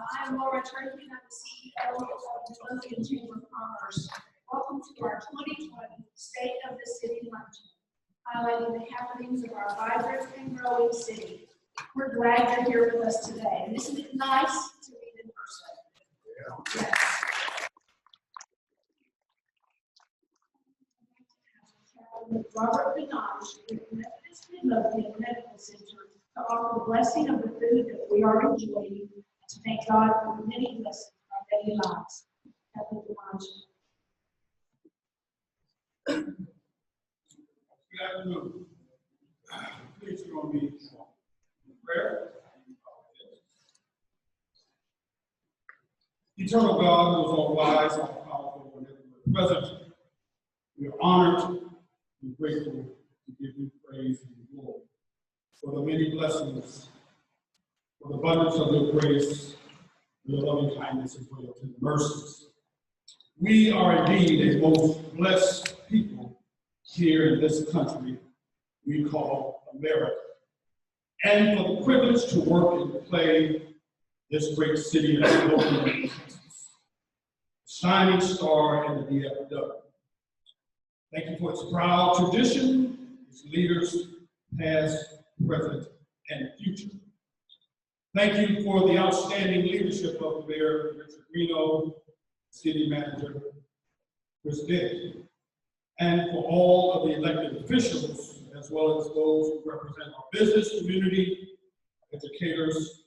I am Laura Turkey, and I'm the CEO of the Midlothian Chamber of Commerce. Welcome to our 2020 State of the City Luncheon, highlighting the happenings of our vibrant and growing city. We're glad you're here with us today. And isn't it nice to meet in person? Yeah. Yes. Robert Benage with Methodist Midlothian Medical Center to offer the blessing of the food that we are enjoying and to thank God for the many blessings in our daily lives. Happy Benage. Good afternoon. Please join me in prayer. Eternal God, who is all wise, all powerful, whenever you are present, we are honored and grateful to give you praise and glory for the many blessings, for the abundance of your grace, your loving kindness, and for your tender mercies. We are indeed a most blessed people here in this country we call America, and for the privilege to work and play this great city of Midlothian, Texas, shining star in the DFW. Thank you for its proud tradition, its leaders, past, present, and future. Thank you for the outstanding leadership of Mayor Richard Reno, City Manager Chris Dick, and for all of the elected officials, as well as those who represent our business community, educators,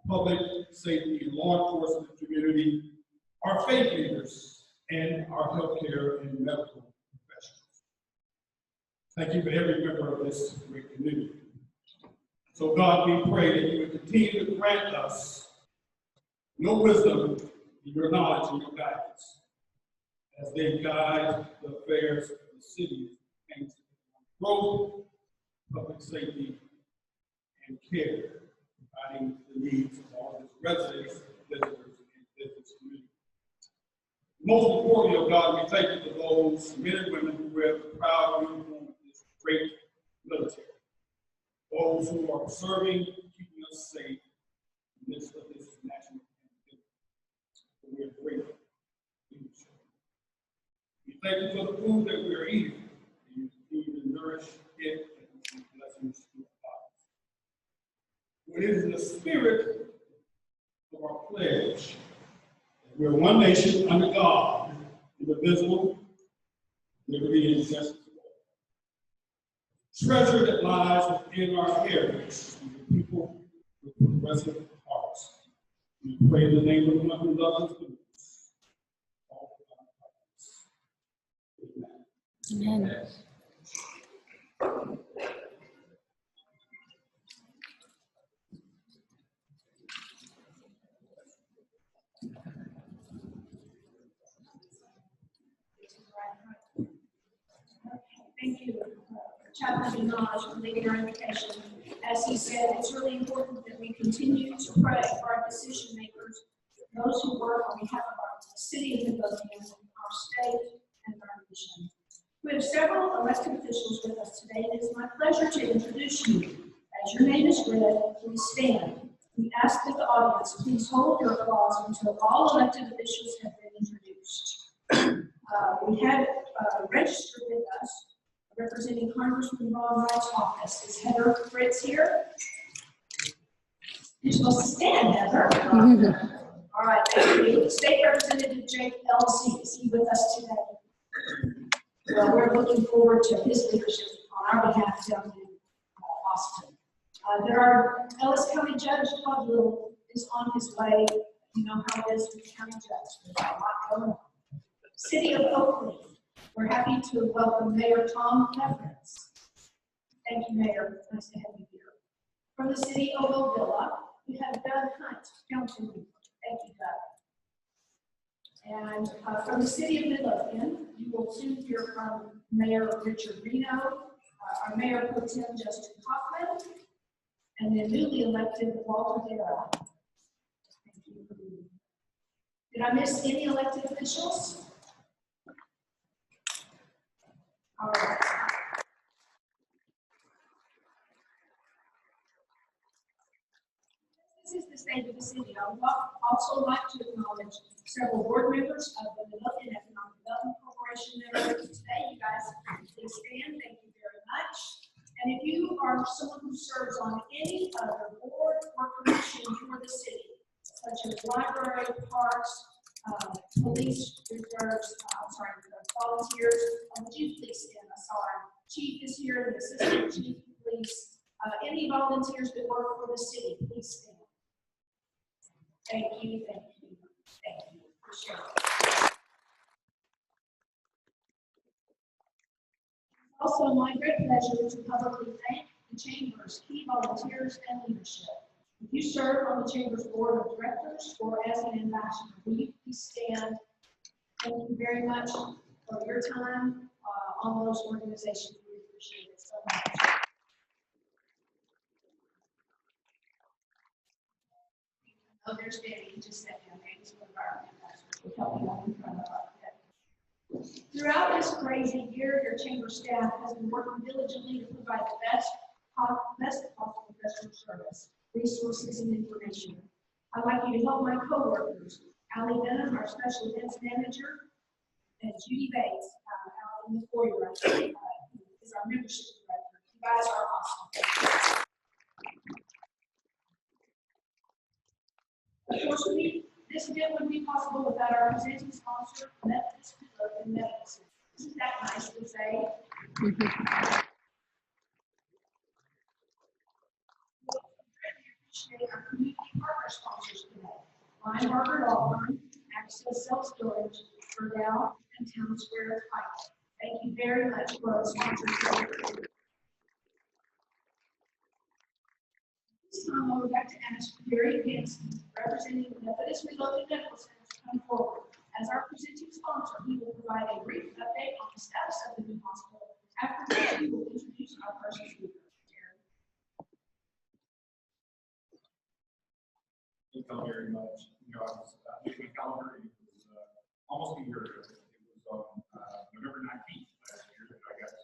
public safety and law enforcement community, our faith leaders, and our healthcare and medical professionals. Thank you for every member of this great community. So God, we pray that you would continue to grant us your wisdom, your knowledge, and your guidance as they guide the affairs of the city and growth, public safety, and care, providing the needs of all its residents, visitors, and business community. Most importantly, oh God, we thank you for those men and women who wear the proud uniform of this great military, those who are serving, keeping us safe in the midst of this national pandemic. We are grateful. We thank you for the food that we are eating, and you continue to nourish it and receive blessings to our lives. For it is in the spirit of our pledge that we are one nation under God, indivisible, liberty, and justice for all. Treasure that lies within our heritage, the people with progressive hearts. We pray in the name of the one who loves us. Amen. Thank you, Chaplain Benage, for leading our invitation. As he said, it's really important that we continue to pray for our decision makers, those who work on behalf of our city of Midlothian, our state, and our nation. We have several elected officials with us today, and it is my pleasure to introduce you. As your name is read, please stand. We ask that the audience please hold your applause until all elected officials have been introduced. We have registered with us, representing Congressman Ron Wright's office. Is Heather Fritz here? You're supposed to stand, Heather. All right, thank you. State Representative Jake L.C. is he with us today? Well, we're looking forward to his leadership on our behalf down in Austin. There are Ellis County Judge Todd Little is on his way. You know how it is with the county judge. There's a lot going on. City of Oakley, we're happy to welcome Mayor Tom Pefference. Thank you, Mayor. Nice to have you here. From the city of Ovilla, we have Doug Hunt, Councilman. Thank you, Doug. And from the city of Midlothian, you will soon hear from Mayor Richard Reno, our Mayor Pro Tem Justin Kaufman, and the newly elected Walter Dara. Thank you for being here. Did I miss any elected officials? All right. This is the state of the city. I would also like to acknowledge several board members of the Midlothian Economic Development Corporation members today. You guys, please stand. Thank you very much. And if you are someone who serves on any other board or commission for the city, such as library, parks, police reserves, volunteers, would you please stand? I saw our chief is here, the assistant chief of police. Any volunteers that work for the city, please stand. Thank you, thank you, thank you for sharing. It's also my great pleasure to publicly thank the Chamber's key volunteers and leadership. If you serve on the Chamber's board of directors or as an ambassador, will you please stand? Thank you very much for your time on those organizations. We appreciate it so much. Oh, there's Danny. He just said, he's one of our ambassadors. We'll help you out in front of us. Throughout this crazy year, your chamber staff has been working diligently to provide the best possible professional service, resources, and information. I'd like you to help my coworkers, Allie Benham, our special events manager, and Judy Bates, out in the foyer, is our membership director. You guys are awesome. Of course, this event wouldn't be possible without our presenting sponsor, Methodist Midlothian Medical Center. Isn't that nice to say? We appreciate our community partner sponsors today. Linebarger Law Firm, Access Self-Storage, Burdell, and Town Square Title. Thank you very much for our sponsors. This time, I would like to ask Gary Hanson, representing the Methodist Midlothian Medical Center, to come forward. As our presenting sponsor, he will provide a brief update on the status of the new hospital, after which we will introduce our first speaker. Thank you very much. You know, I was looking at the calendar. It was almost a year ago. It was on November 19th last year that I got to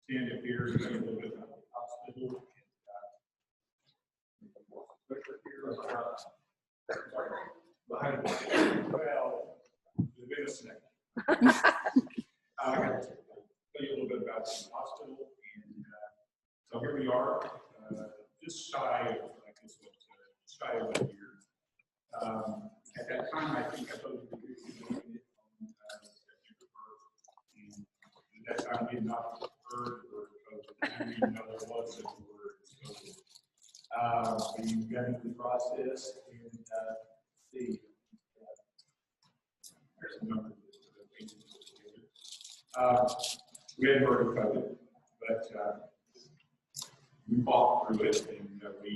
stand up here and say a little bit about the hospital. Well, it's been a second. I got to tell you a little bit about the hospital, and so here we are, just shy of, I guess, shy of a year. At that time, I think I told you we were doing it on September 1st, and at that time we had not heard the word COVID. I didn't even know there was such a word as COVID. We got into the process, and see, there's a number of things. We hadn't heard of COVID, but we fought through it, and we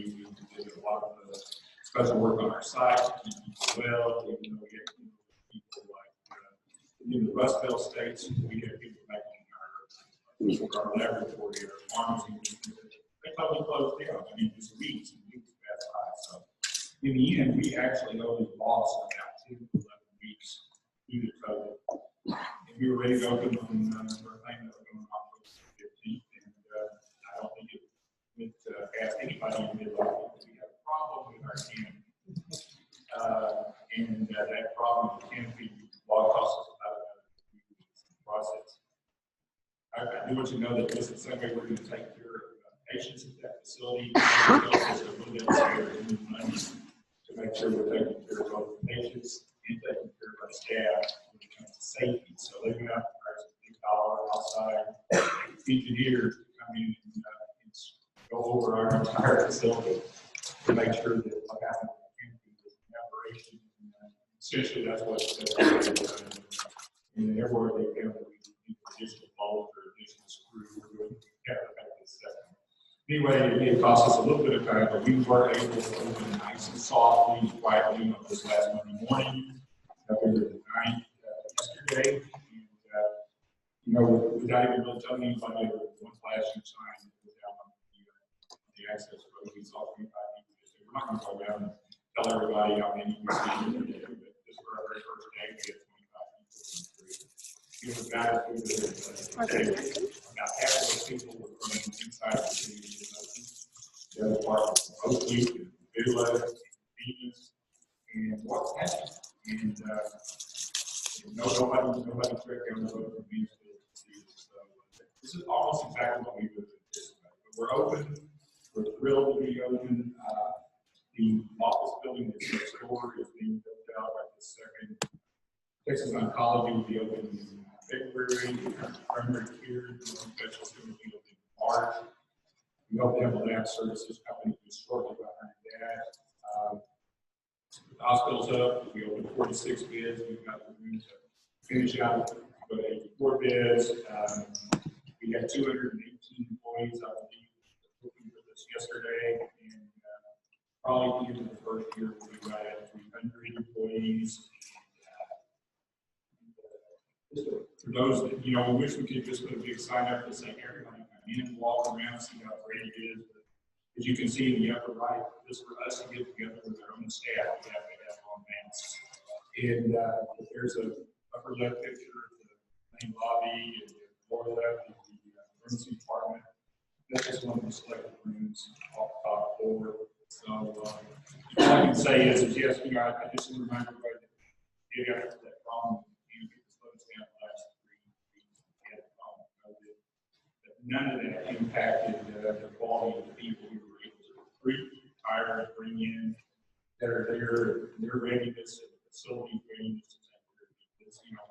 did a lot of special work on our site, keep people well, even though we had people like in the Rust Belt states, we had people back in our laboratory, our pharmacy, they totally closed down. I mean, just weeks and weeks passed by. So in the end, we actually only lost about 10 to 11 weeks due to COVID. And we were ready to open on our thing that was going on October 15th, and I don't think it went past anybody in Midlothian. We have a problem with our canopy. And that problem with the canopy will cost us about the process. I do want you to know that this is some way we're going to take care of patients at that facility. To make sure we're taking care of both the patients and taking care of our staff when it comes to safety. So they're going to have to hire some big dollar outside engineers to come in and go over our entire facility to make sure that what happened is an aberration. Essentially, that's what they're doing. And everywhere they go, we need additional bolt or additional screw. We're going to have to make this second. Anyway, it cost us a little bit of time, but we were able to open nice and softly, quietly on this last Monday morning. We were the 9th yesterday. And, without even really telling anybody, one flashing sign that was down on the access road. We saw 25 people. We're not going to go down and tell everybody how many we see today, but this was our very first day. We had 25 people. It was about half of those people were from inside the city. The other part was Oak Leaf and Midlothian Nobody tricked down the road from Mansfield to see this. So this is almost exactly what we would anticipate. But we're open. We're thrilled to be open. The office building that's next door is being built out right this second. Texas Oncology will be open in February. Primary care specialist will be open in March. We hope to have a lab services company just shortly behind that. The hospital's up. We opened 46 beds. We've got the room to finish out, but 84 beds. We had 218 employees, I believe, looking for this yesterday, and probably at the end of the first year, we'll be right at 300 employees. For those that, we wish we could just put a big sign up that say everybody come in, walk around, see how great it is. But as you can see in the upper right, this for us to get together with our own staff, we have to have on masks. And if there's a upper left picture of the main lobby, and the lower left is the emergency department. That's just one of the selected rooms off the top floor. So all I can say is yes, I just want to remind everybody that get after that problem. Down the last 3 weeks, we had a problem with COVID. But none of that impacted the quality of the people we were able to recruit, hire, and bring in that are there, their readiness and facility readiness.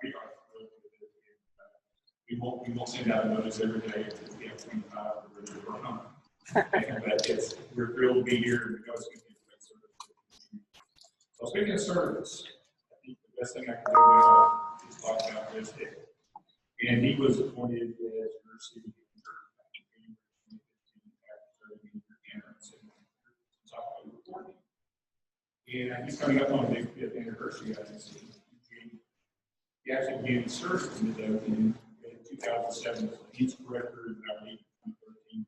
We are thrilled with it. We won't send out a notice every day if we have 25 or whatever we're home. But we're thrilled to be here and we know it's going to be a great service. So speaking of service, I think the best thing I can do now is talk about this day. And he was appointed as your city manager back in January 2015 after serving in your cameras since October 14. And he's coming up on a big 5th anniversary, I can see. He actually began service in Midlothian in 2007 as the youth director, and I believe 2013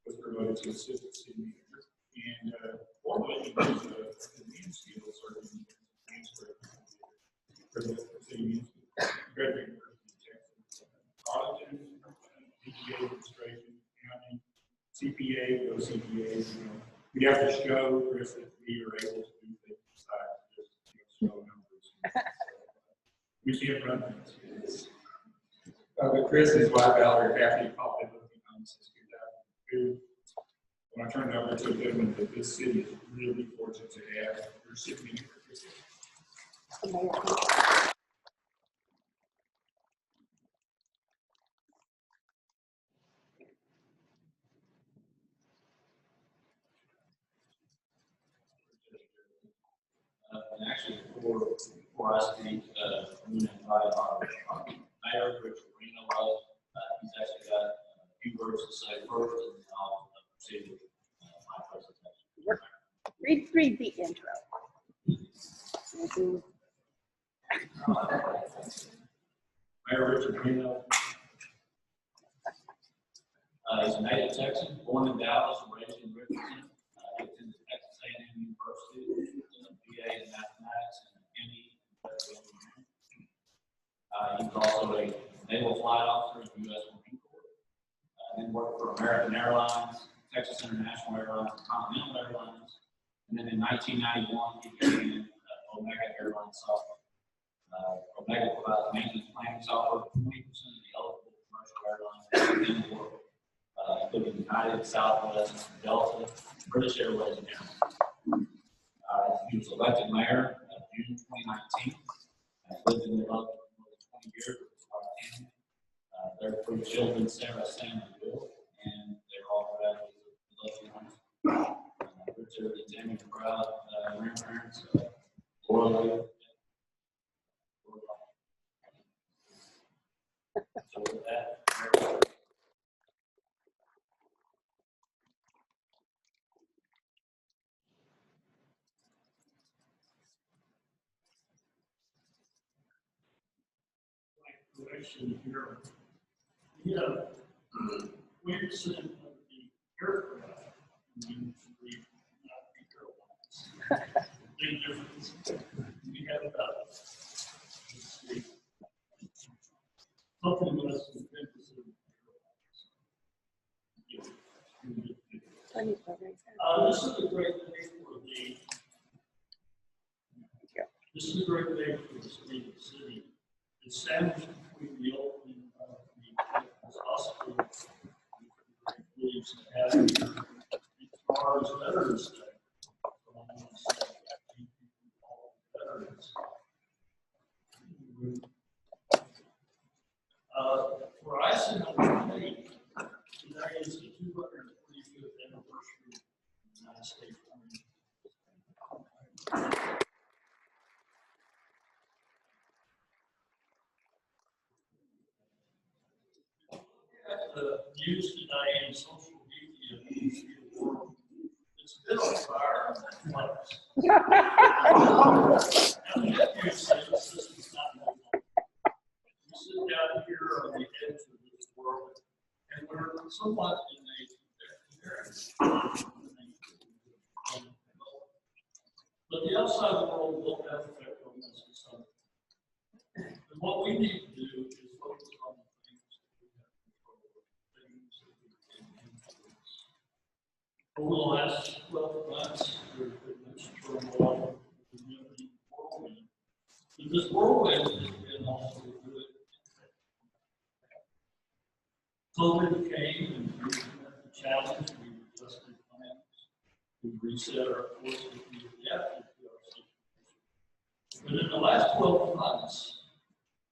was promoted to assistant city manager. And formerly he was a Mansfield serving as director for the city graduate university of Texas. Arlington, CPA administration, county, CPA, those CPAs, we have to show Chris that we are able to do things besides just show numbers. We can't run things. But Chris and his wife Valerie are happy to call it since 2002. When I turned it over to them, that this city is really fortunate to have your city manager. And actually, before I speak, I'm going to invite our mayor, Richard Reno. He's actually got a few words to say first, and then I'll proceed with my presentation. Read the intro. Mayor Richard Reno. He's a native Texan, born in Dallas, raised in Richardson. He attended Texas A&M University, BA in mathematics and an ME in engineering. He was also a naval flight officer in the U.S. Marine Corps. Then worked for American Airlines, Texas International Airlines, and Continental Airlines. And then in 1991, he began Omega Airline Software. Omega provides maintenance planning software for 20% of the eligible commercial airlines in the world, including United, Southwest, Delta, British Airways, and Airlines. He was elected mayor in June 2019. Lived in Midlothian for more than 20 years with his wife Tammy. Their 3 children, Sarah, Sam, and Bill, and they're all graduates of Midlothian. Richard and Tammy are proud grandparents. Laura. So with that, Relation here. We have 20% of the aircraft in the airlines. Big difference. We have about something less than 10% of the airlines. This is a great day for the. This is a great day for the city. sandwich between the opening of the hospital, believes to have as far as Veterans Day. So I want to say thank you to all the veterans. For Eisenhower Day, today is the 245th anniversary of the United States Army. The news today in social media, you see the world, it's been on fire twice. And the good news is this is not normal. We sit down here on the edge of this world, and we're somewhat in a but the outside world will have effect on us to some extent. And what we need to do is focus on the things that we have control of, things that we can influence. Over the last 12 months, there's been much turmoil in the whirlwind. But this whirlwind has been also good. COVID came and we met the challenge, we adjusted plans, we reset our courses, we adapted to our situation. But in the last 12 months,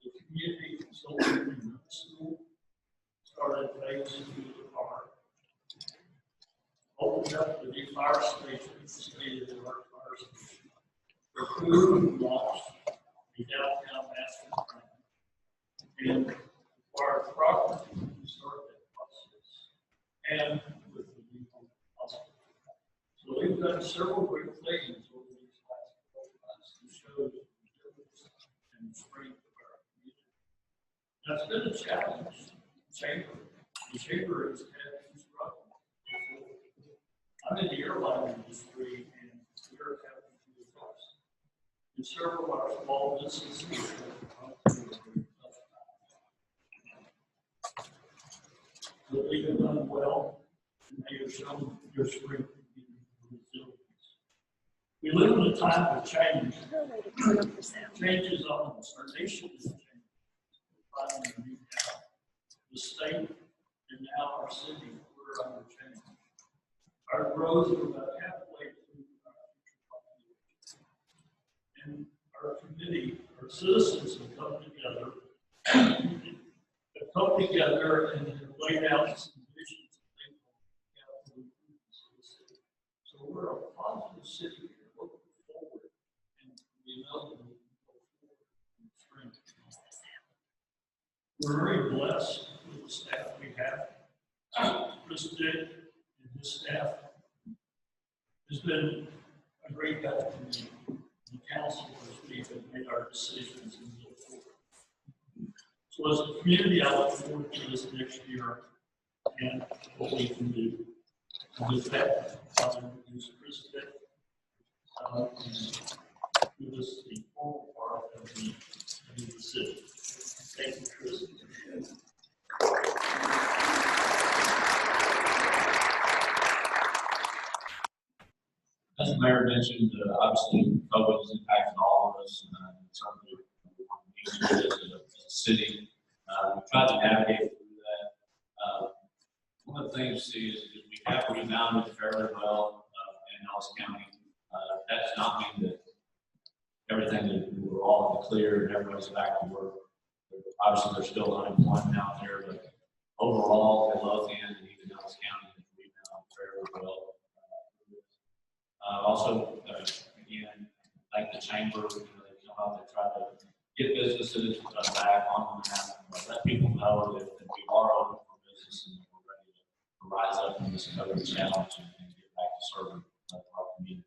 the community consulting in the school started phase 2 of the park, opened up the new fire station, state-of-the-art fire station, approved and launched the downtown master plan, and acquired property to start that process, and with the new hospital. So we've done several great things over these last 12 months to show the resilience and the strength of our community. That's been a challenge. The chamber has had some struggles. I'm in the airline industry, and we're having to adjust. And several of our small businesses have gone through a very tough time. But they have done well, and they have shown their strength and resilience. We live in a time of change. Change is on us. Our nation is changing. Finding a new town. The state and now our city, we're under change. Our growth is about halfway through our future population. And our committee, our citizens have come together and have laid out some visions of things that capital improvements of the city. So we're a positive city here, looking forward, and we know that we can go forward in strength. We're very blessed with the staff we have. Chris Dick and his staff has been a great help to me. The council has made our decisions and go forward. So as a community, I look forward to this next year and what we can do. And with that, I'll introduce Chris Dick and give us the formal part of the city. Thank you, Chris. As the mayor mentioned, obviously COVID has impacted all of us, certainly as a city. We tried to navigate through that. One of the things to see is that we have rebounded fairly well in Ellis County. That does not mean that everything that we're all in the clear and everybody's back to work. Obviously, there's still unemployment out there, but overall, Midlothian and even Ellis County has rebounded fairly well. Also, again, thank the chamber. They come out and try to get businesses back on the map, let people know that we are open for business and we're ready to rise up from this COVID challenge and get back to serving our community.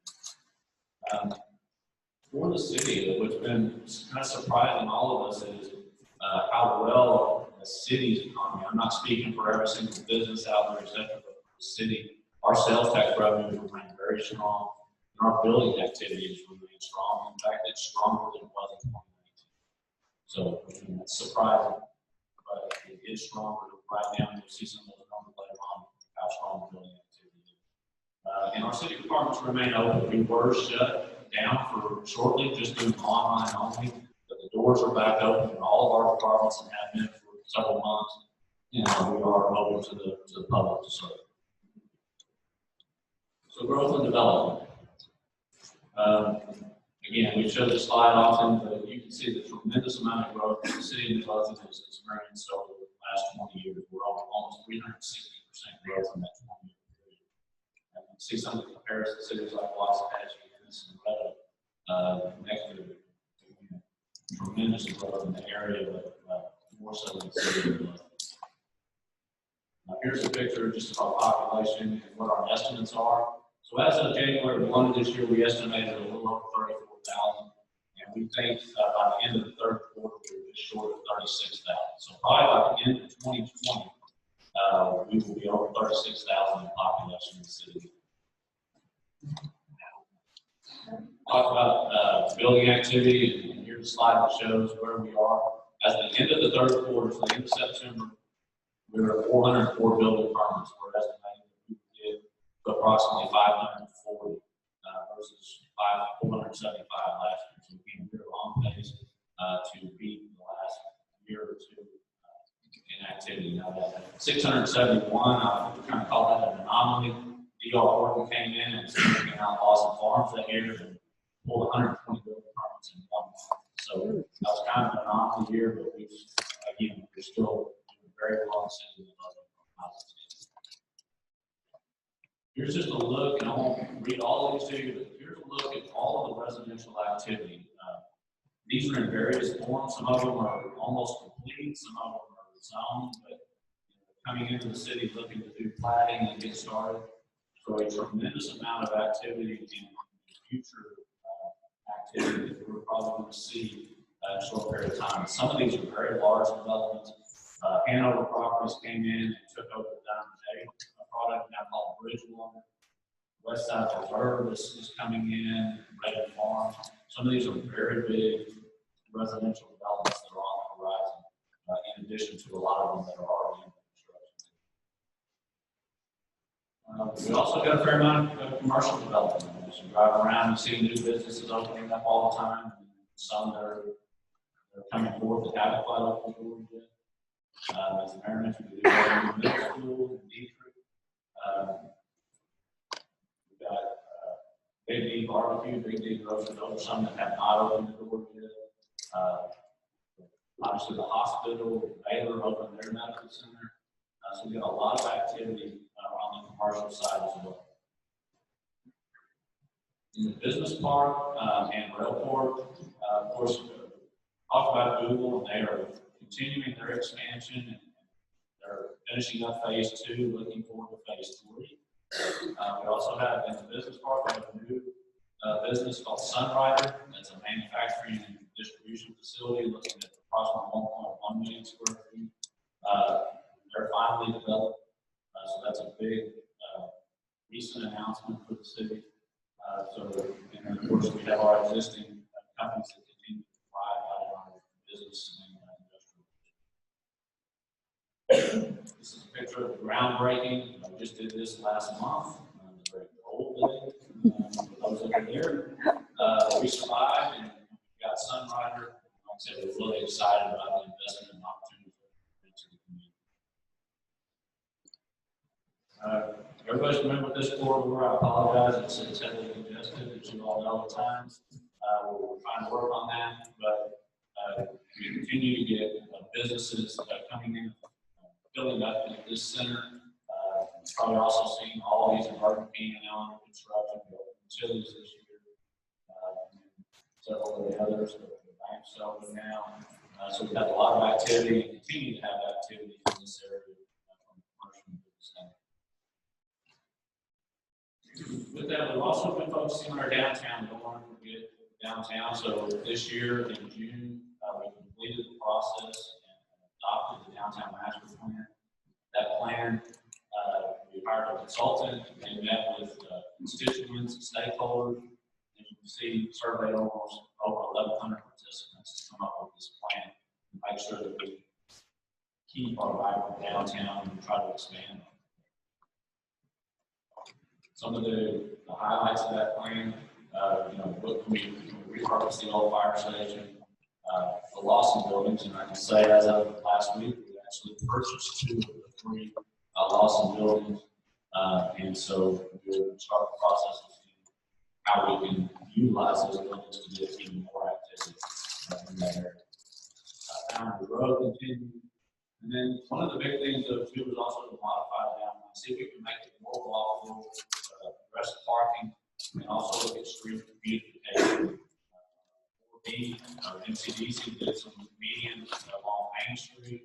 For the city, what's been kind of surprising all of us is how well the city's economy, I'm not speaking for every single business out there, except for the city, our sales tax revenue remain very strong, and our building activities remain strong. In fact, it's stronger than it was in 2019. So, it's surprising, but it is stronger right now. You'll see some of those numbers later on, how strong the building activity is. And our city departments remain open. We were shut down for shortly, just doing online only, but the doors doors are back open in all of our departments and have been for several months. We are open to the public to serve. So growth and development. Again, we show this slide often, but you can see the tremendous amount of growth that the city of Midlothian has experienced over the last 20 years. We're almost 360% growth in that 20-year period. And you can see some of the comparison cities like Waxahachie and Redwood next to tremendous growth in the area, but more so than the city of Midlothian. Here's a picture just of our population and what our estimates are. So as of January 1 of this year, we estimated a little over 34,000, and we think by the end of the third quarter, we're just short of 36,000. So probably by the end of 2020, we will be over 36,000 in population in the city. Talk about building activity, and here's a slide that shows where we are. As the end of the third quarter, so the end of September, we were at 404 building permits. We're estimating that we did approximately 540 versus 475 last year. So again, we're on pace to beat the last year or two in activity. Now that 671, I kind of call that an anomaly. D.R. Horton came in and came out Boston Farms that year and pulled 120 building permits in 1 month. So that was kind of an anomaly year, but we're still very well in the city. Here's just a look, and I won't read all of these to you, but here's a look at all of the residential activity. These are in various forms. Some of them are almost complete, some of them are zoned, but coming into the city looking to do planning and get started. So a tremendous amount of activity in future activity that we're probably going to see in a short period of time. Some of these are very large developments. Hanover Properties came in and took over the Diamond J product now called Bridgewater. Westside Reserve is coming in, Redwood Farm. Some of these are very big residential developments that are on the horizon, in addition to a lot of them that are already in construction. We also got a fair amount of commercial development. As you drive around, you see new businesses opening up all the time. Some that are coming forward that haven't quite opened the doors yet. As the mayor mentioned, we do have a middle school in Detroit. We've got Big D Barbecue, Big D Grocery. Those are some that have not opened the doors yet. Obviously, the hospital, Baylor opened their medical center. So we got a lot of activity on the commercial side as well. In the business park and Raport, of course, talk about Google, and they are continuing their expansion, and they're finishing up phase 2, looking forward to phase 3. We also have in the business park, we have a new business called Sunrider. That's a manufacturing and distribution facility looking at approximately 1.1 million square feet. They're finally developed, so that's a big recent announcement for the city. And then of course we have our existing companies that continue to thrive out of our business and industrial. This is a picture of the groundbreaking. We just did this last month. It's a very cold day. For those that are there, we survived and we got Sunrider. Like I said, we're really excited about the investment and opportunity to the community. Everybody's familiar with this corridor. I apologize. It's heavily congested, as you all know at times. We're trying to work on that, but we continue to get businesses coming in, filling up at this center. You've probably also seen all these being now under construction. Chili's this year, several of the others. The banks open now. So we've had a lot of activity and continue to have activity in this area from the commercial business center. With that, we've also been focusing on our downtown. Don't want to forget downtown. So this year in June, we completed the process and adopted the downtown master plan. That plan, we hired a consultant. They met with constituents and stakeholders. As you can see, surveyed almost over 1,100 participants to come up with this plan and make sure that we keep our vibrant downtown and try to expand. Some of the highlights of that plan, we repurposed the old fire station. The Lawson buildings, and I can say as of last week, we actually purchased 2 of the 3 Lawson buildings. And so we'll start the process of seeing how we can utilize those buildings to get even more activity in that area. Down the road continued. And then one of the big things though too was also to modify down, see if we can make it more walkable, address parking, and also look at street beautification. MCDC did some medians along Main Street,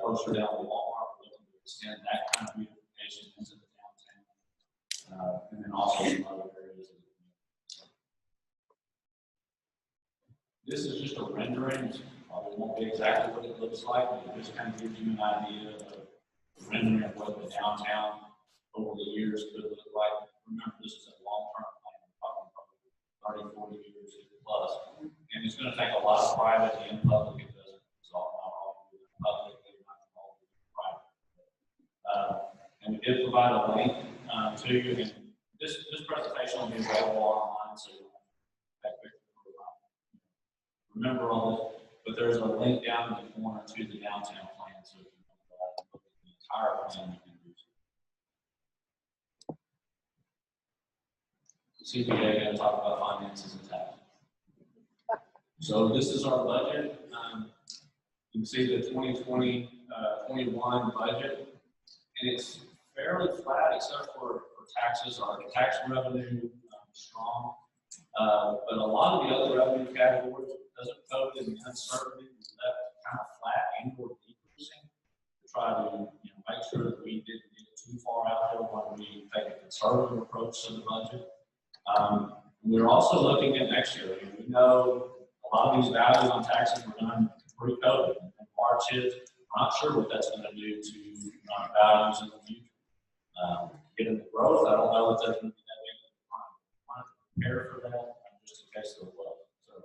closer down to Walmart, we're looking to extend that kind of beautification into the downtown, and then also some other areas of the community. This is just a rendering. Probably won't be exactly what it looks like, but it just kind of gives you an idea of the rendering of what the downtown over the years could look like. Remember, this is a long-term plan, probably 30, 40 years plus. And it's going to take a lot of private and public. It doesn't resolve not all of it public, not all of it private. And we did provide a link to you. And this presentation will be available online, so you don't have to remember all this. But there's a link down in the corner to the downtown plan, so if you want to look at the entire plan, you can use it. CPA going to talk about finances and taxes. So this is our budget. You can see the 2020-21 budget, and it's fairly flat except for taxes. Our tax revenue strong, but a lot of the other revenue categories, because of COVID and uncertainty, is left kind of flat and or decreasing to try to make sure that we didn't get too far out there when we take a conservative approach to the budget. We're also looking at next year. We know a lot of these values on taxes were done pre-COVID, and March is. We're not sure what that's going to do to values in the future. Given the growth, I don't know if that's going to be that big of a decline. I want to prepare for that just in case there was. So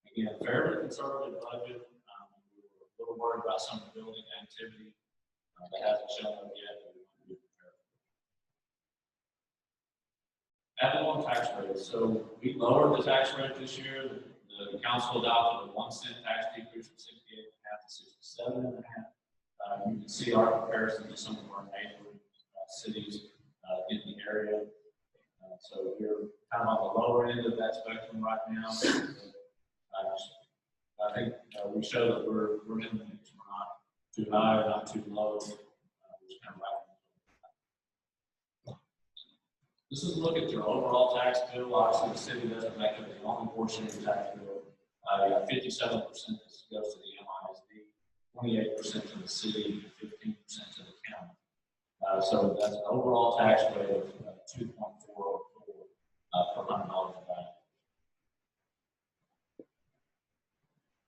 again, fairly conservative budget. We were a little worried about some of the building activity that hasn't shown up yet, but we want to be prepared. Ethanol tax rate. So we lowered the tax rate this year. The council adopted a 1 cent tax decrease from 68.5 to 67.5. You can see our comparison to some of our neighboring cities in the area. So we're kind of on the lower end of that spectrum right now. I think we show that we're in the mix. We're not too high or not too low. Just kind of right. This is a look at your overall tax bill. Obviously, the city doesn't make up the only portion of the tax bill. You have 57% goes to the MISD, 28% to the city, 15% to the county. So that's an overall tax rate of 2.4 per $100 value.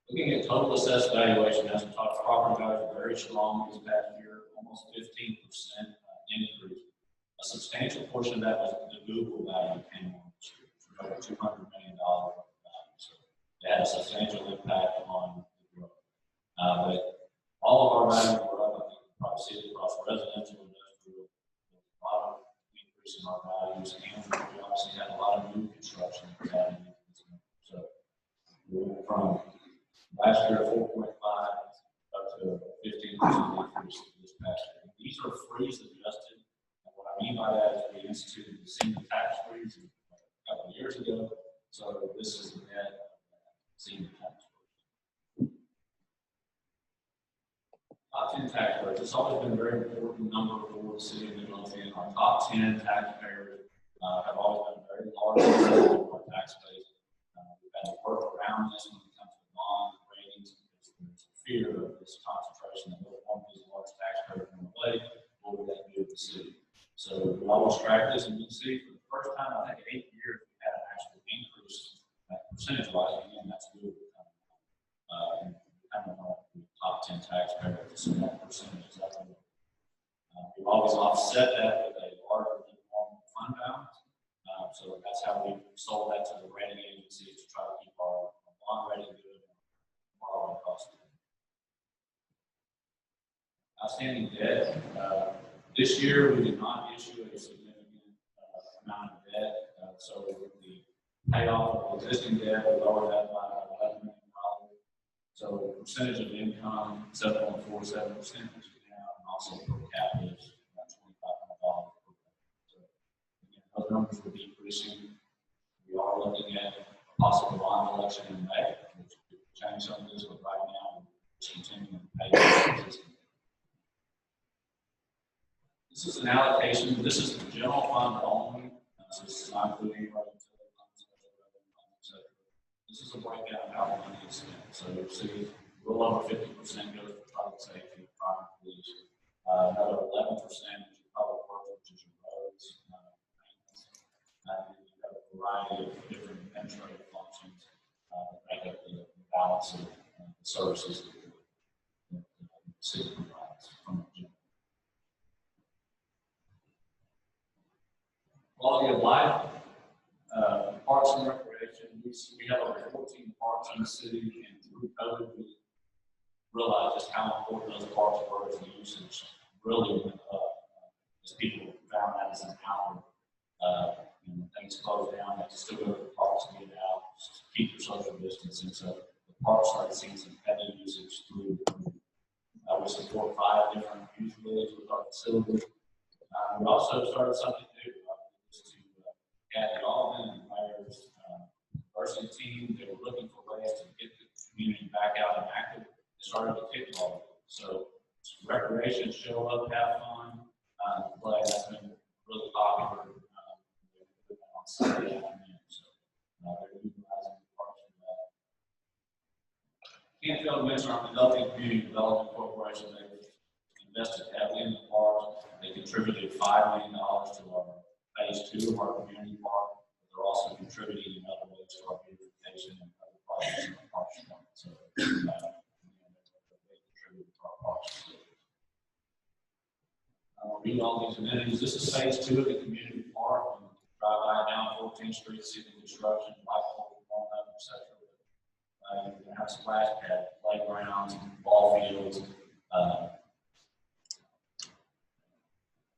Looking at total assessed valuation, as we talked, property values are very strong this past year, almost 15% increase. A substantial portion of that was the Google value came on this year, for over $200 million value. So it had a substantial impact on the growth. But all of our values were up. I think you can probably see it across residential, industrial, a lot of increase in our values, and we obviously had a lot of new construction. So we went from last year 4.5 up to 15% increase this past year. These are freeze adjusted. And what I mean by that is we instituted the single tax freeze a couple of years ago. So this is the net single tax freeze. Top 10 taxpayers. It's always been a very important number for the city of Midlothian. Our top 10 taxpayers have always been very large of our tax base. We've had to work around this when it comes to bond ratings because there's fear of this concentration that one of these large taxpayers going away. What would that do to the city? So we always track this, and you can see for the first time, I think, in 8 years, we had an actual increase percentage-wise. Again, that's good. Kind of the top 10 taxpayers, so that percentage is up. We've always offset that with a larger than normal fund balance. So that's how we sold that to the rating agencies to try to keep our bond rating good and borrowing costs good. Outstanding debt. This year, we did not issue a significant amount of debt. So with the payoff of existing debt, we lowered that by $11 million. So percentage of income, 7.47% is down, and also per capita is about $2,500 per capita. So again, those numbers will be increasing. We are looking at a possible bond election in May, which could change some of this, but right now we're just continuing to pay the existing. This is an allocation. This is the general fund only. So this is not including our utility funds, etc. This is a breakdown of how the money is spent. So you'll see a little over 50% goes to public safety, private police. Another 11% is your public works, which is your roads, maintenance. And you have a variety of different administrative functions that make up the balance of the services that the city provides from the general. Quality of life, parks and recreation. We have over 14 parks in the city, and through COVID, we realized just how important those parks were as the usage really went up. As people found that as an outlet. When things closed down, they could still go to the parks and get out, keep your social distancing. So the parks started seeing some heavy usage through. We support 5 different youth villages with our facilities. We also started something new. Kathy Allman and Mayor's varsity team, they were looking for ways to get the community back out and active. They started a kickball. So recreation, show up, have fun, play. That's been really popular on Saturday afternoon. So they're utilizing the parks for that. Can't fail to mention our Midlothian Community Development Corporation. They've invested heavily in the parks. They contributed $5 million to our phase 2 of our community park. They're also contributing in other ways to our beautification and other projects in the parks. So they contribute to our parks. I'll read all these amenities. This is phase 2 of the community park. You drive by down 14th Street, see the construction, light pole, walnut, etc. You're going to have splash pads, playgrounds, ball fields,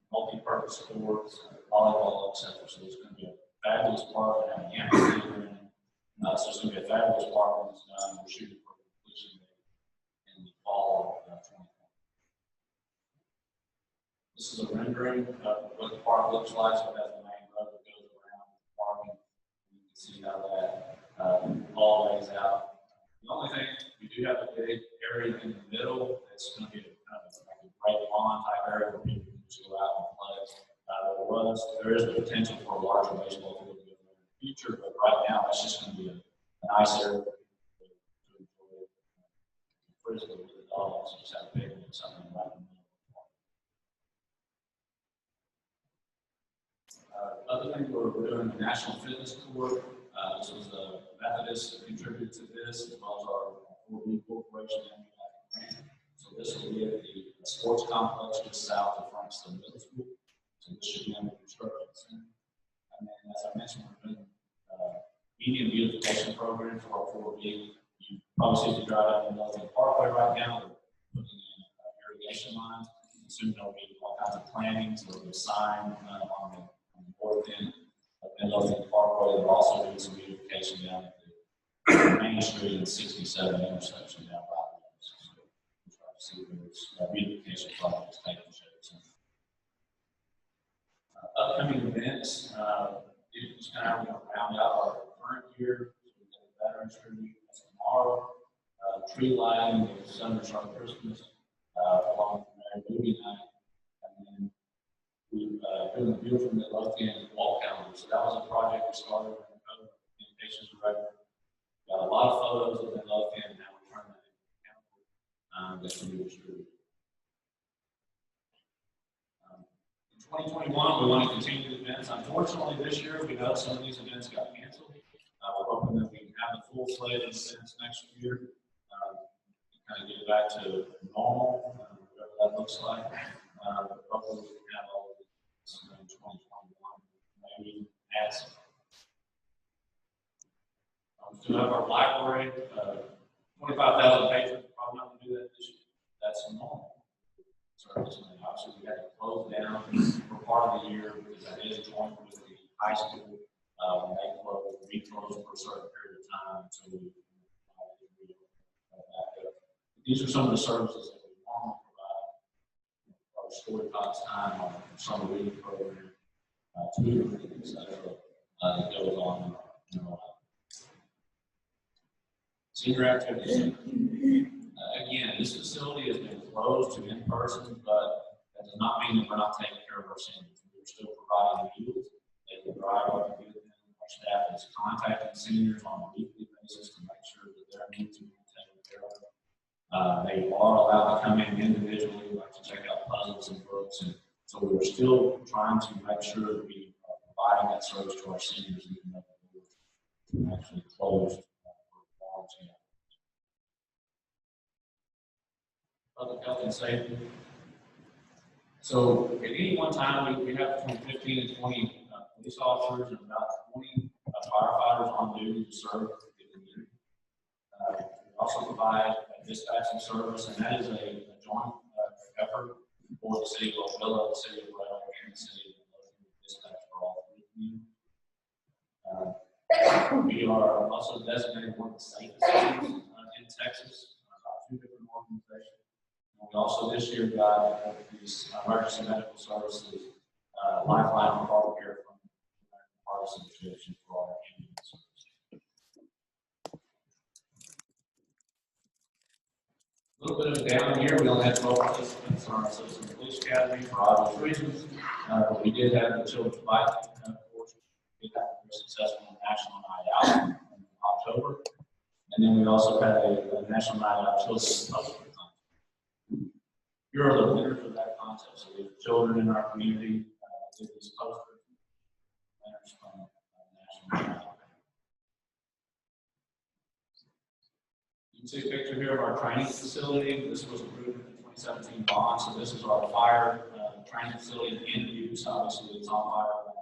multi-purpose sports, volleyball, etc. So there's going to be a fabulous park and an amphitheater in it. So it's going to be a fabulous park when it's done. We're shooting for completion in the fall of 2020. This is a rendering of what the park looks like. So it has the main road that goes around the park. You can see how that all lays out. The only thing, we do have a big area in the middle that's going to be kind of like a great lawn type area where people can just go out and play. There is the potential for a larger baseball field in the future, but right now that's just going to be a nice area to enjoy frisbee with the dogs, just have a picnic, something right in the middle of the park. Other thing, we're doing the National Fitness Tour. This was the Methodist that contributed to this, as well as our 4B Corporation and grant. So this will be at the sports complex just south of Frankston Middle School. So this should be under construction soon. And then, as I mentioned, we're doing medium beautification program for our 4B. You probably see the drive down the Midlothian Parkway right now. We're putting in irrigation lines. And soon there'll be all kinds of plantings. There'll be a sign on the north end of Midlothian Parkway. There'll also be some beautification down at the Main Street and 67 intersection down by the so we'll try to see those beautification projects taking shape. Upcoming events, just kind of round out our current year. So we've got the Veterans Tribute tomorrow, tree lighting, the Summer Sharp Christmas, along with Mary Movie Night, and then we've doing the beautiful Midlothian wall calendar. So that was a project we started in the communications director. Got a lot of photos of Midlothian, and now we're turning that into a calendar that can be distributed. 2021, we want to continue the events. Unfortunately, this year, we know some of these events got canceled. We're hoping that we can have a full slate of events next year, kind of get back to normal, whatever that looks like. But hopefully, we can have all of this in 2021. Maybe add some. We still have our library, 25,000 patrons. Probably not going to do that this year. That's normal. Obviously, we had to close down for part of the year because that is joined with the high school. When they close, we close for a certain period of time until we These are some of the services that we normally provide. Our story talks time, our summer reading program, tutoring, etc. That goes on in our life. Senior activity center. Again, this facility has been closed to in-person, but that does not mean that we're not taking care of our seniors. We're still providing meals. They can drive up and get them. Our staff is contacting seniors on a weekly basis to make sure that their needs are being taken care of. They are allowed to come in individually, like to check out puzzles and books, and so we're still trying to make sure that we are providing that service to our seniors, even though we're actually closed for quarantine. Public health and safety. So at any one time, we have between 15 and 20 police officers and about 20 firefighters on duty to serve the community. We also provide a dispatching service, and that is a joint effort for the city of Oakville, the city of Valorem, and the city of Midlothian to dispatch for all three communities. We are also designated one of the safest cities in Texas by 2 different organizations. We also this year got these emergency medical services, Lifeline and Heart Care from the American Heart Association for our ambulance service. A little bit of a down year. We only had 12 participants in our Citizen Police Academy for obvious reasons, but we did have the Children's Bike course. We had a very successful National Night Out in October, and then we also had a National Night Out Children's Poster. Here are the winners of that contest. So we have children in our community did these posters. Winners from National Night Out. You can see a picture here of our training facility. This was approved in the 2017 bond. So this is our fire training facility in use. Obviously, it's on fire right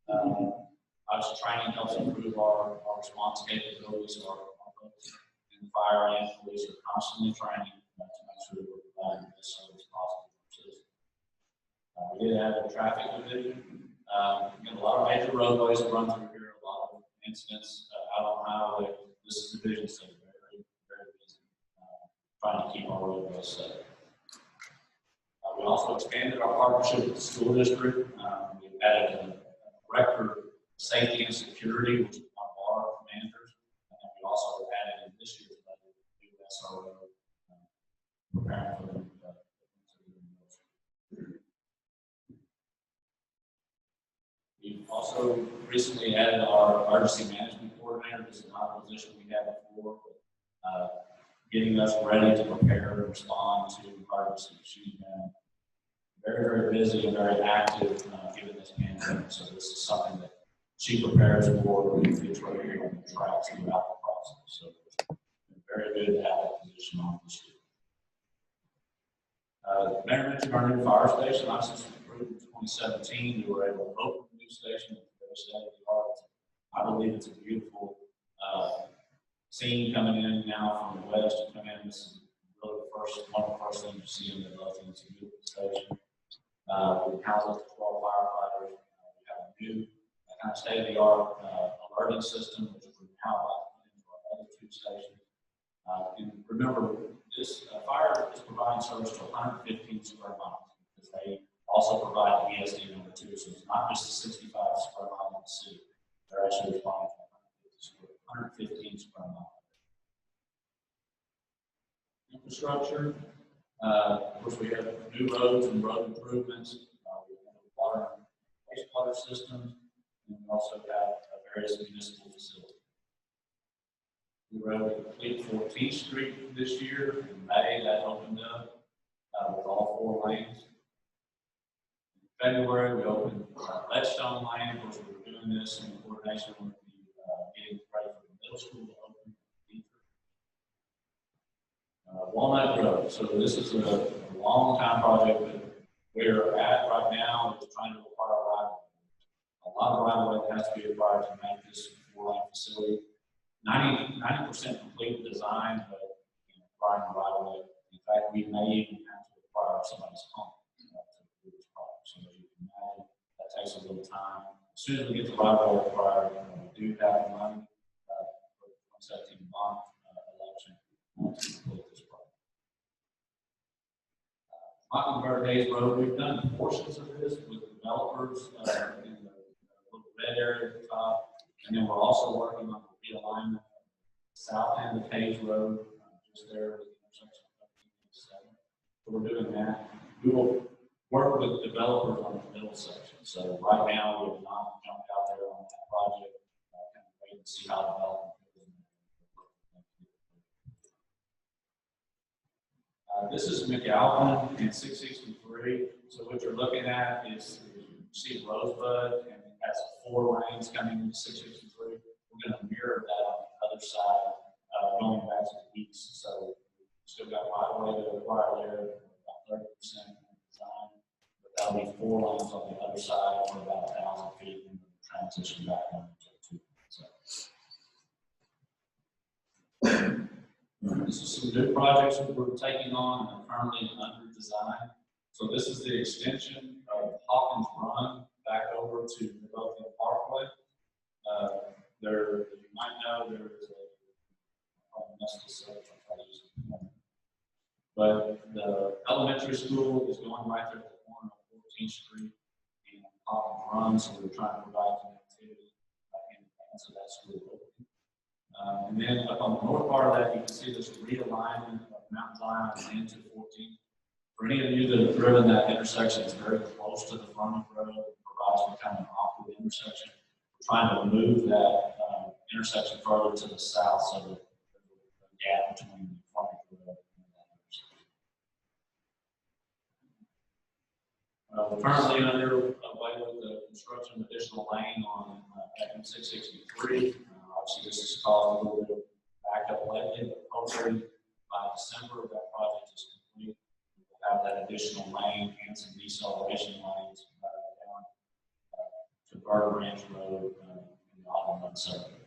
now. Obviously, training helps improve our response capabilities. So our folks in the fire and police are constantly training to make sure that we're providing the best service possible for citizens. We did have a traffic division. We have a lot of major roadways that run through here, a lot of incidents out on the highway. This division is very, very busy trying to keep our roadways safe. We also expanded our partnership with the school district. We added a director of safety and security, which is one of our commanders. And we also added in this year's budget a new SRO preparing for them. We've also recently added our emergency management coordinator. This is not a position we had before, but getting us ready to prepare and respond to emergencies. She's been very, very busy and very active given this pandemic. So this is something that she prepares for and gets ready on the tracks throughout the process. So it's been very good to have that position on this year. Mayor mentioned our new fire station. Since we approved in 2017, we were able to open the new station at the very state of the art. I believe it's a beautiful scene coming in now from the west to come in. This is really one of the first things you see in Midlothian. It's a beautiful station. We house up to 12 firefighters. We have a new kind of state-of-the-art alerting system, which we're now about to put into our other 2 stations. And remember, this fire is providing service to 115 square miles because they also provide ESD number 2. So it's not just the 65 square miles of the city. They're actually responding to 115 square miles. Infrastructure. Of course, we have new roads and road improvements. We have water and wastewater systems, and we also have various municipal facilities. We were able to complete 14th Street this year. In May, that opened up with all 4 lanes. In February, we opened Ledgestone Lane. Of course, we were doing this in coordination with getting ready for the middle school to open. Walnut Road. So this is a long time project that we're at right now. Is trying to acquire a right of way. A lot of right of way has to be acquired to make this 4-lane facility. 90% complete design, but acquiring a right of way. In fact, we may even have to acquire somebody's home to do this project. So as you can imagine, that takes a little time. As soon as we get the right of way acquired, we do have the money for the 2017 bond election to complete this project. Carter Hayes Road, we've done portions of this with developers in the little red area at the top. And then we're also working on the realignment of south end of Hayes Road, just there with the intersection of 7. So we're doing that. We will work with developers on the middle section. So right now, we have not jumped out there on that project. Kind of wait and see how development goes. This is McAlpin and 663. So what you're looking at is you see Rosebud, and it has 4 lanes coming into 663. We're going to mirror that on the other side, going back to the east. So we've still got right away to acquire there, about 30% design. But that'll be 4 lanes on the other side, for about 1,000 feet, and transition back on to 2. So. This is some new projects that we're taking on and are currently under design. So this is the extension of Hawkins Run back over to Midlothian Parkway. There, you might know, there's I'll mess this up, I'll try to use it. But the elementary school is going right there at the corner of 14th Street and Hawkins Run, so we're trying to provide connectivity in advance of that school opening. And then up on the north part of that, you can see this realignment of Mount Zion into 14th. For any of you that have driven that intersection, it's very close to the frontage road. It provides kind of an awkward intersection. We're trying to move that intersection further to the south so that there's a gap between the frontage road and that intersection. We're currently underway with the construction of additional lane on M663. Obviously, this is caused a little bit of backup lately, but hopefully by December, that project is complete. We'll have that additional lane and some deceleration lanes down to Burger Ranch Road in the Auburn circuit.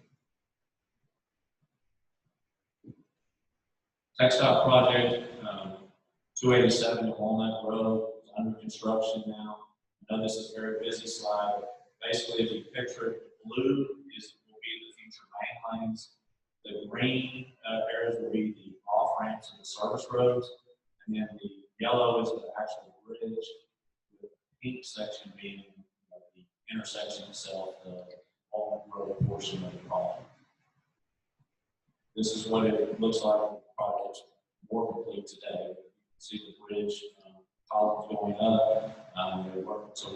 Textile project, 287 to Walnut Road is under construction now. I know this is a very busy slide, but basically, if you picture it, blue will be the future main lanes. The green areas will be the off ramps and the service roads, and then the yellow is the actual bridge, with the pink section being the intersection itself, the Walnut Road portion of the project. This is what it looks like. The project's more complete today. You can see the bridge columns going up. They're working. So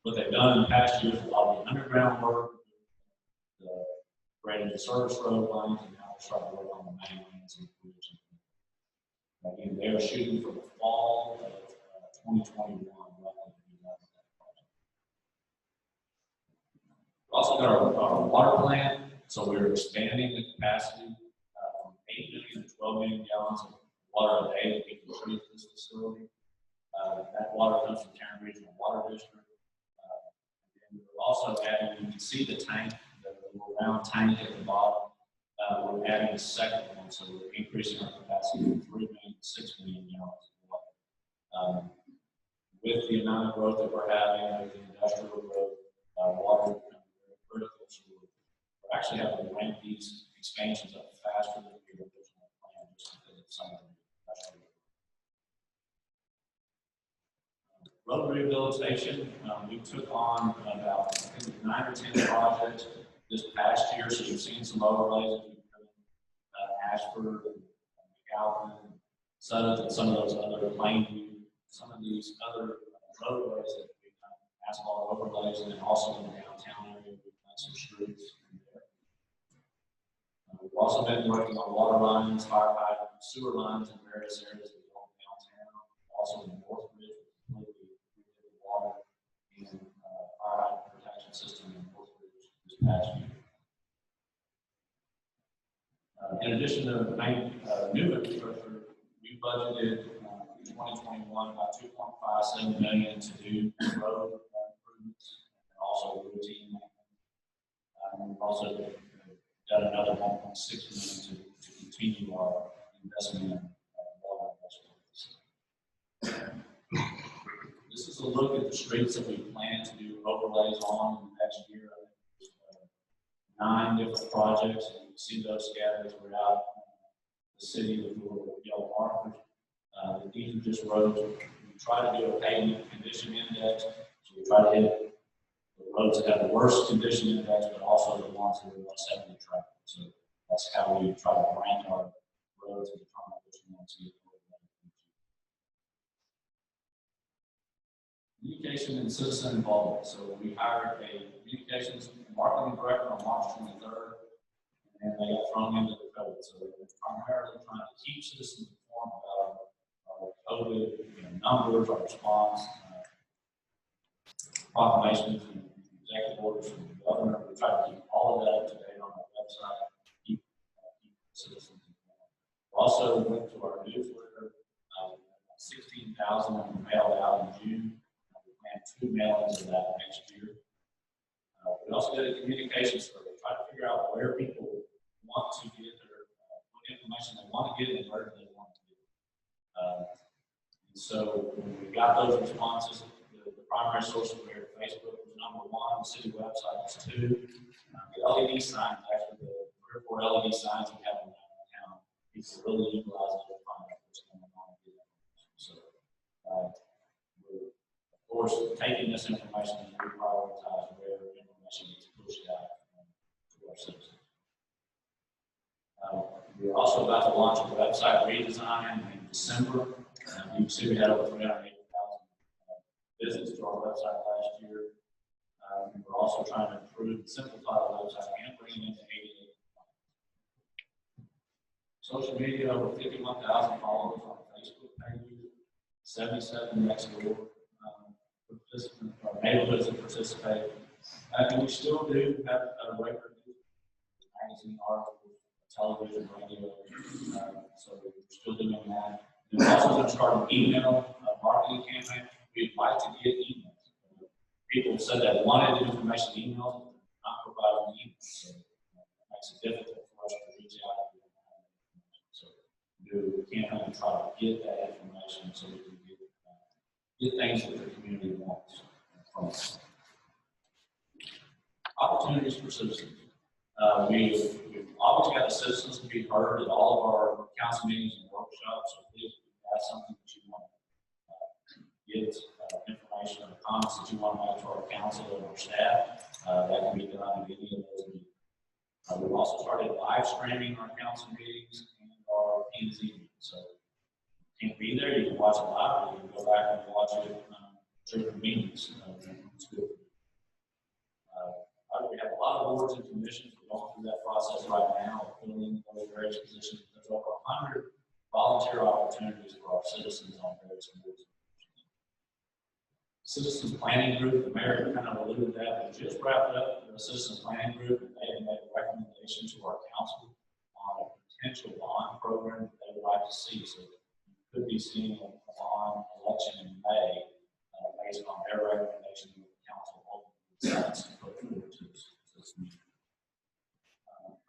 what they've done in the past years, a lot of the underground work, the grading the service road lines, and now they're starting to work on the main lanes and the bridge. Again, they are shooting for the fall of 2021. We've also got our water plant, so we're expanding the capacity from 8 million to 12 million gallons of water a day that we can treat this facility. That water comes from Tarrant Regional Water District. And we're also adding, you can see the tank, the round tank at the bottom. We're adding a second one, so we're increasing our capacity from 3 million to 6 million gallons of water. With the amount of growth that we're having, with the industrial growth, water is very critical. So we're actually having to ramp these expansions up faster than we originally planned, just because of some of the industrial. Road rehabilitation, we took on about 9 or 10 projects this past year, so you've seen some overlays. We've done Ashford and McAlpin, Sutton, and some of those other Plainview, some of these other roadways that we've done asphalt overlays, and then also in the downtown area, we've done some streets in there. We've also been working on water lines, fire hydrants, sewer lines in various areas of the downtown, also in the Northridge, completely redid the water and fire hydrant protection system in Northridge this past year. In addition to the main new infrastructure, we budgeted in 2021 about $2.57 million to do road improvements and also routine maintenance. And we've also done another $1.6 million to continue our investment in water investments. This is a look at the streets that we plan to do overlays on in the next year. I think there's 9 different projects, and you see those scattered throughout the city with little yellow markers. These are just roads we try to do a pavement condition index. So we try to hit the roads that have the worst condition index, but also the ones that are less heavily trafficked. So that's how we try to rank our roads and determine which ones to get. Communication and citizen involvement. So we hired a communications and marketing director on March 23rd, and they got thrown into the code. So we're primarily trying to keep citizens informed about our COVID numbers, our response, proclamations, and executive orders from the governor. We try to keep all of that up to date on our website, keep citizens informed. We also went to our newsletter. 16,000 were mailed out in June. And 2 mailings of that next year. We also did a communication survey, try to figure out where people want to get their what information they want to get and where they want to get it. And so when we got those responses, the primary source was where Facebook was number 1, the city website was 2. The LED signs, actually the 3 or 4 LED signs we have in that account, people really utilize it to find out what's going on. So of course, taking this information and reprioritize where information gets pushed out to our citizens. We're also about to launch a website redesign in December. You can see we had over 380,000 visits to our website last year. We're also trying to improve and simplify the website and bring it into 88. Social media, over 51,000 followers on Facebook pages, 77 next door. Participants or neighborhoods that participate. And we still do have a regular magazine, articles, television, radio. So we're still doing that. We're also going to start an email marketing campaign. We'd like to get emails. People said they wanted information emails, but not providing emails. So it makes it difficult for us to reach out. So we do a campaign to try to get that information so we can get things that the community wants from us. Opportunities for citizens. We've always got the citizens to be heard at all of our council meetings and workshops. So please, if you have something that you want to get information or comments that you want to make to our council and our staff, that can be done in any of those meetings. We've also started live streaming our council meetings and our P&Z meetings. So can't be there, you can watch it live, or you can go back and watch it during meetings. It's good. We have a lot of boards and commissions. We're going through that process right now, filling those various positions. There's over 100 volunteer opportunities for our citizens on various boards. Citizens Planning Group, the mayor kind of alluded to that. We just wrapped up the Citizens Planning Group, and they have made a recommendation to our council on a potential bond program that they would like to see. So could be seeing a bond election in May based on their recommendation to the council decides to put forward to this meeting.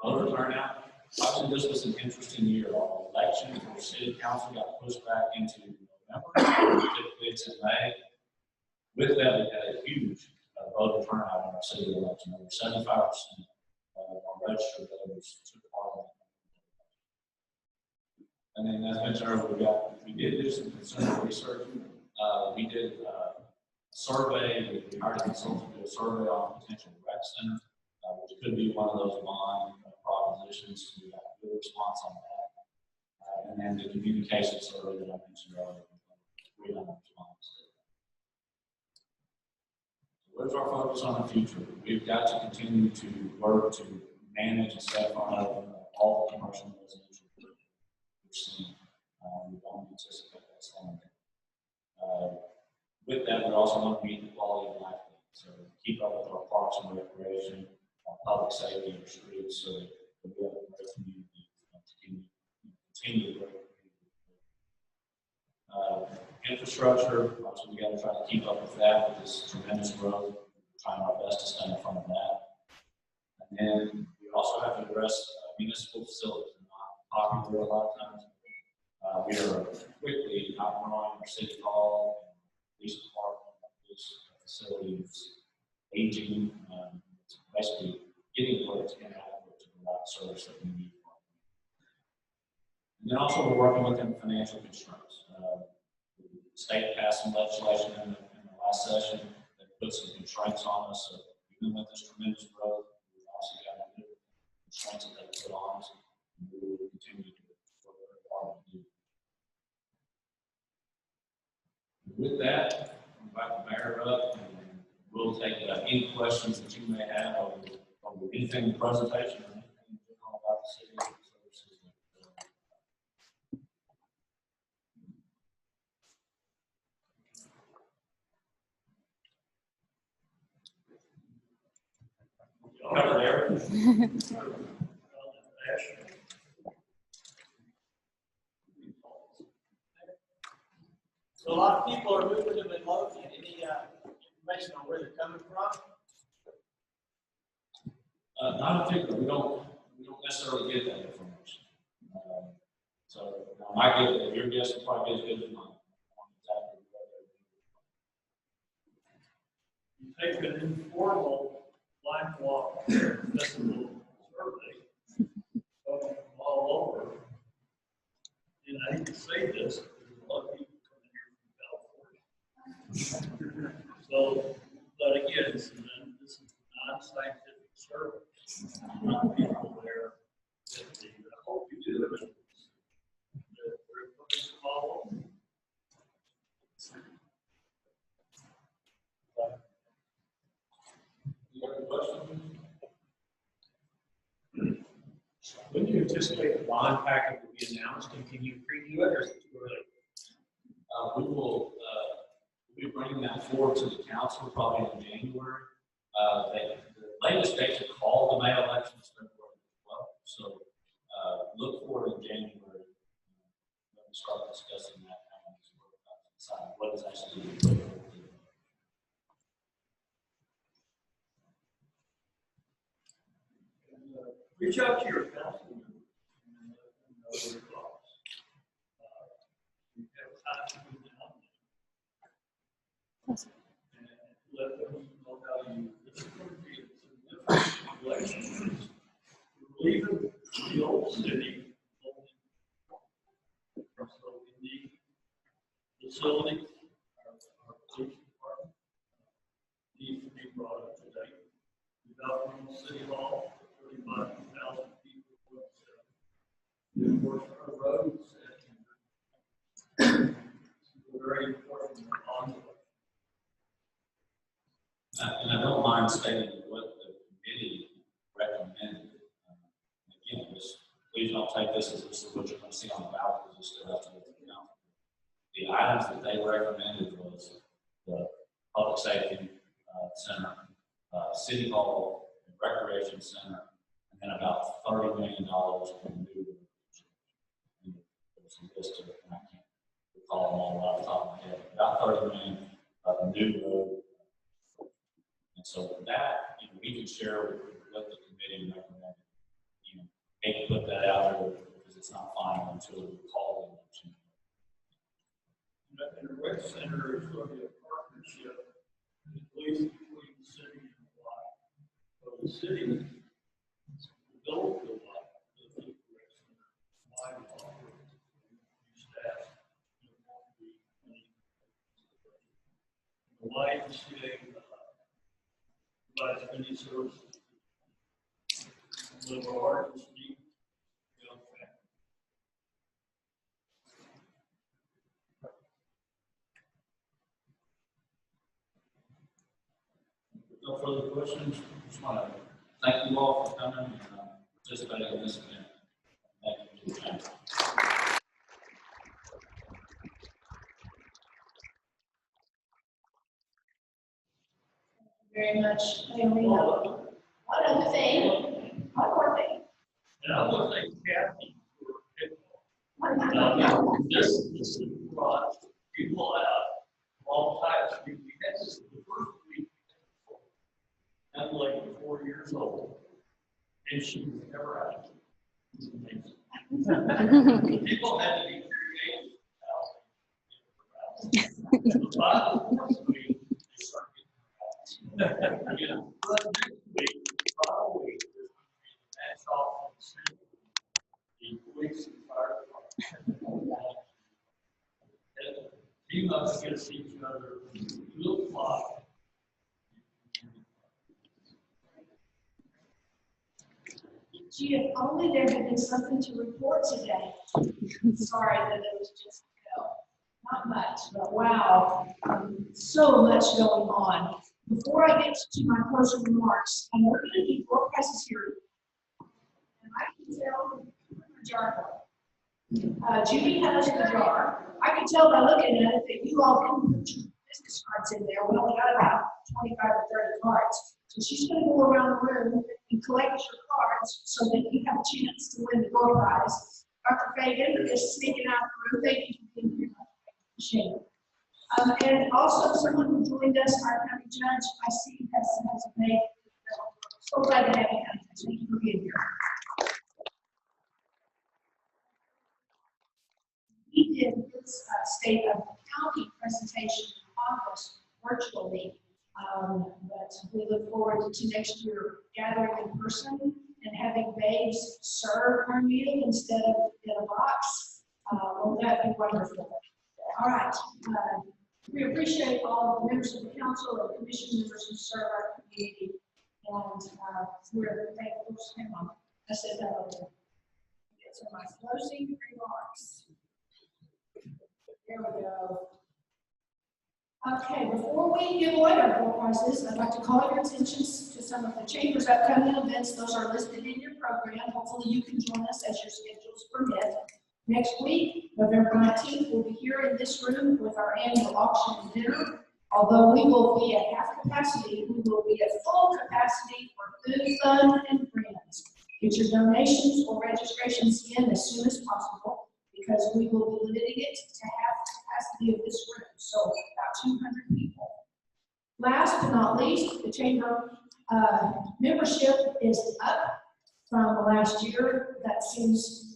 Voter turnout. Obviously, this was an interesting year. Our election for city council got pushed back into November. Typically, it's in May. With that, we had a huge voter turnout in our city election. Over 75% of our registered voters took part in it. And then, as mentioned earlier, we did do some consumer research. We did a survey. We hired a consultant to do a survey on potential rec center, which could be one of those bond propositions. We got a good response on that. And then the communication survey that I mentioned earlier, we got a response. Where's our focus on the future? We've got to continue to work to manage and stay on all the commercial and residential we're seeing. We don't anticipate that slowing down. With that, we also want to meet the quality of life. So keep up with our parks and recreation, our public safety, our streets, so that we have a great community to continue to grow. Infrastructure, obviously we got to try to keep up with that with this tremendous growth. We're trying our best to stay in front of that. And then we also have to address municipal facilities. Not popular a lot of times. We are quickly outgrowing our city hall, police department, police facilities, aging. It's basically getting where it's inadequate to provide service that we need. And then also we're working within financial constraints. state passed some legislation in the last session that put some constraints on us. So even with this tremendous growth, we've also got new constraints that they put on us. And we will continue to work very hard to do. With that, I'm invite the mayor up and we'll take any questions that you may have over anything in the presentation or anything in general about the city services. Cover there. So a lot of people are moving to Midlothian. Any information on where they're coming from? Not in particular. We don't necessarily get that information. So I might get it. Your guess will probably be as good as mine. You take an informal line walk festival survey from all over. And I hate to say this, because a lot of people come here from California. So, but again, this is a non-scientific survey. Not people there that I hope you do it. That they're putting them all over. You have a question? When do you anticipate the bond packet will be announced, and can you preview it, or is it too early? We will we'll be bringing that forward to the council probably in January. The latest date to call the May election is February 12th. So look for it in January when we start discussing that. Decide what is actually being put forward. Reach out to your council members and let them know your thoughts. You have time to do that. And let them know how you, this is going to be a significant election. We're leaving the old city. So we need facilities, our police department needs to be brought up to date. We've got one city hall. 35,000 people. Of course, our roads and very important on. And I don't mind stating what the committee recommended. Again, please don't take this as this is what you're going to see on the ballot because you still have to go through the council. The items that they recommended was the public safety center, city hall, recreation center, and then about $30 million for new roads. There's a list of it, and I can't recall them all off the top of my head. About $30 million of new road. And so that, we can share with what the committee recommended. Hate to put that out there because it's not final until we call the election. And the rec center is going to be a partnership, at least between the city and the lot. So the city built the lot, the rec center, my offer, staff, won't be any. The YMCA provides many services. One of our artists need young No further questions. Just want to thank you all for coming and participating in this event. Thank you to the chamber. Very much. One other thing, one more thing. And I want to thank Kathy for this brought people out all types. We had this the first week. I'm like 4 years old, and she was never out. It's amazing. People had to be creative. The bottom of the week, they start getting out. You know, but next week, probably there's going to be the match off on the city. The police and fire department. He lean up against each other, look like. Gee, if only there had been something to report today. Sorry that it was just, not much, but wow, so much going on. Before I get to my closing remarks, and we're going to do door prizes here. And I can tell the jar. Judy has the jar. I can tell by looking at it that you all didn't put your business cards in there. We only got about 25 or 30 cards. So she's going to go around the room and collect your cards so that you have a chance to win the door prize. Dr. Fagan is sneaking out the room. Thank you for being here. Appreciate it. And also someone who joined us, our county judge, I see has made. So glad to have you. Thank you for being here. He did his state of the county presentation on this virtually, but we look forward to next year gathering in person and having babes serve our meal instead of in a box. Won't that be wonderful? All right. We appreciate all the members of the council and commission members who serve our community, and we're thankful. Hang on, I said that earlier. Get to my closing remarks. There we go. Okay, before we give away our door prizes, I'd like to call your attention to some of the chamber's upcoming events. Those are listed in your program. Hopefully you can join us as your schedules permit. Next week, November 19th, we'll be here in this room with our annual auction and dinner. Although we will be at half capacity, we will be at full capacity for food, fun, and friends. Get your donations or registrations in as soon as possible, because we will be limiting it to half the capacity of this room, so about 200 people. Last but not least, the chamber membership is up from last year. That seems,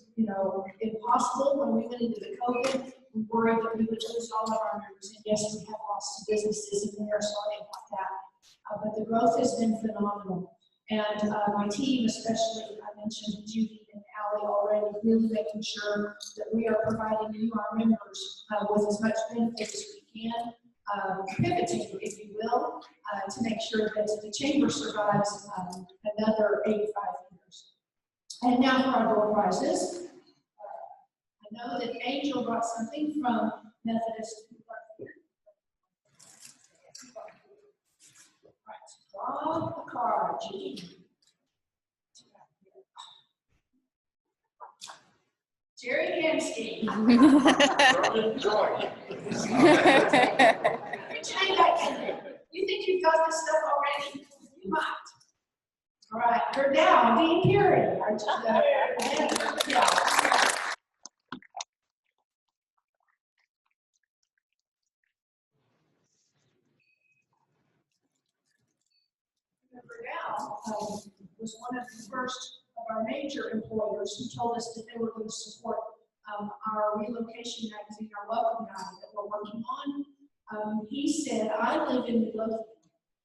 impossible. When we went into the COVID, we worried that we would lose all of our members. And yes, we have lost businesses and we are sorry about that. But the growth has been phenomenal. And my team, especially, I mentioned Judy and Allie already, really making sure that we are providing you, our members, with as much benefit as we can, pivoting, if you will, to make sure that the chamber survives another 85 years. And now for our door prizes. I know that Angel brought something from Methodist. Draw the card, Judy. Jerry Gansky. You think you've got this stuff already? You might. All right, you're down. Dean Perry. Yeah. Now was one of the first of our major employers who told us that they were going to support our relocation magazine, our welcome guide that we're working on. He said, I live in Midlothian,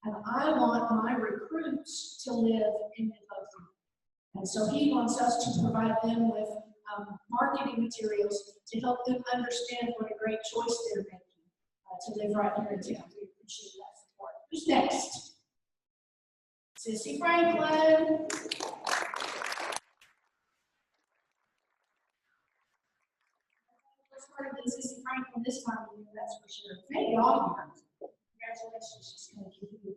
and I want my recruits to live in Midlothian. And so he wants us to provide them with marketing materials to help them understand what a great choice they're making to live right here in town. We appreciate that support. Who's next? Sissy Franklin. It's harder than Sissy Franklin this time of year, that's for sure. Maybe all year. Congratulations, she's going to give you.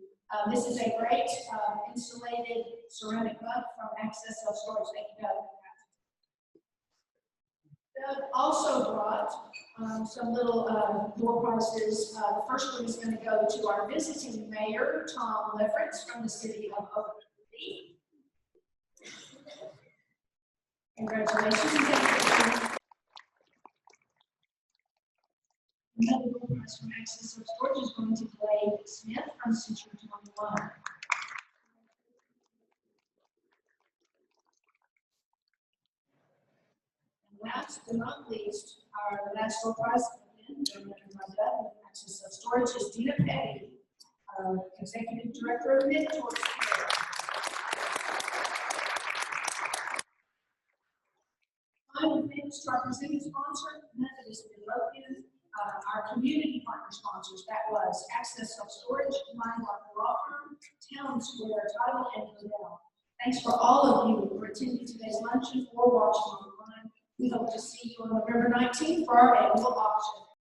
This is a great insulated ceramic mug from Access Self Storage. Thank you, Doug. Doug also brought some little door prizes. The first one is going to go to our visiting mayor, Tom Lefferts, from the city of Oakland. Congratulations. Another door prize from Access Self Storage is going to Blake Smith from Century 21. Last but not least, our last door prize, again, my dad, Access Self Storage, is Dina Petty, Executive Director of Midlothian. Finally, thanks to our presenting sponsor, Methodist Midlothian. our community partner sponsors, that was Access Self-Storage, Mind Locker Law Firm, Town Square, Title, and Hotel. Thanks for all of you for attending today's luncheon or watching online. We hope to see you on November 19th for our annual auction.